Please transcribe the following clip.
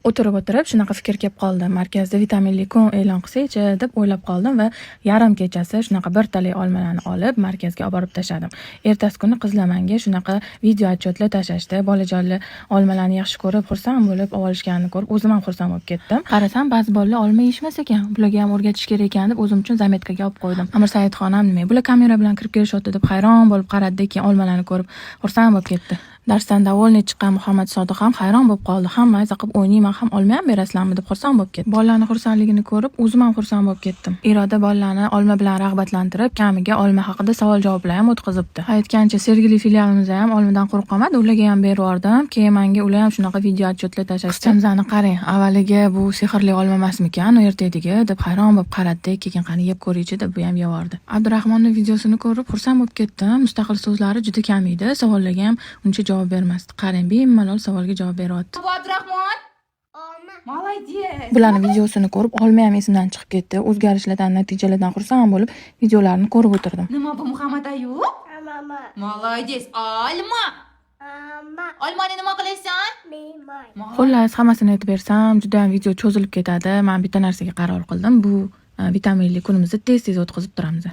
O'tirib shunaqa fikr kelib qoldi. Markazda vitaminli kun e'lon qilsak-chi deb o'ylab qoldim va yarim kechasi shunaqa bir talay olmalarni olib markazga olib borib tashladim. Ertasi kuni qizlar menga shunaqa video otchotlar tashlashdi. Bolajonlar olmalarni yaxshi ko'rib, xursand bo'lib olishganini ko'rib, o'zim ham xursand bo'lib ketdim. Qarasam, ba'zi bolalar olma yeyishmas ekan. Bularga ham o'rgatish kerak ekan deb o'zim uchun zametkaga olib qo'ydim. Amir Saidxonam nima? Bular kamera bilan kirib kelishyapti deb hayron bo'lib qaradi, keyin olmalarni ko'rib xursand bo'lib ketdi. Darsdan davolni chiqqan Muhammad Sodiq ham hayron bo'lib qoldi. Hamma qilib o'ynayman ham olma ham berasizlarmi deb xursand bo'lib ketdi. Bolalarning xursandligini ko'rib, o'zim ham xursand bo'lib ketdim. Iroda bolalarni olma bilan rag'batlantirib, kamiga olma haqida savol-javoblar ham o'tkazibdi. Aytgancha, Sergeli filialimizda ham olmadan quruq qolmadi, ularga ham berib yubordim. Keyin menga ular ham shunaqa video otchotlar tashlashdi. Qizchamizni qarang, avvaliga bu sehrli olma emasmikan, ertadagi deb hayron bo'lib qaradi, keyin qani yeb ko'raychi deb bu ham yevordi. Abdurahmonning videosini ko'rib xursand bo'lib ketdim. Mustaqil so'zlari juda kam edi, savollarga ham uncha javob bermasdi. Qarang, bemalol savolga javob beryapti. Abdurahmon, молодец. Bularning videosini ko'rib, olma ham esimdan chiqib ketdi. O'zgarishlardan, natijalardan xursand bo'lib, videolarini ko'rib o'tirdim. Nima bu Muhammad Ayub? Mama. Молодец. Olma. Olmani nima qilasan? Mama. Xullas, hammasini aytib bersam, juda ham video cho'zilib ketadi. Men bitta narsaga qaror qildim. Bu vitaminli kunimizni tez-tez o'tkazib turamiz.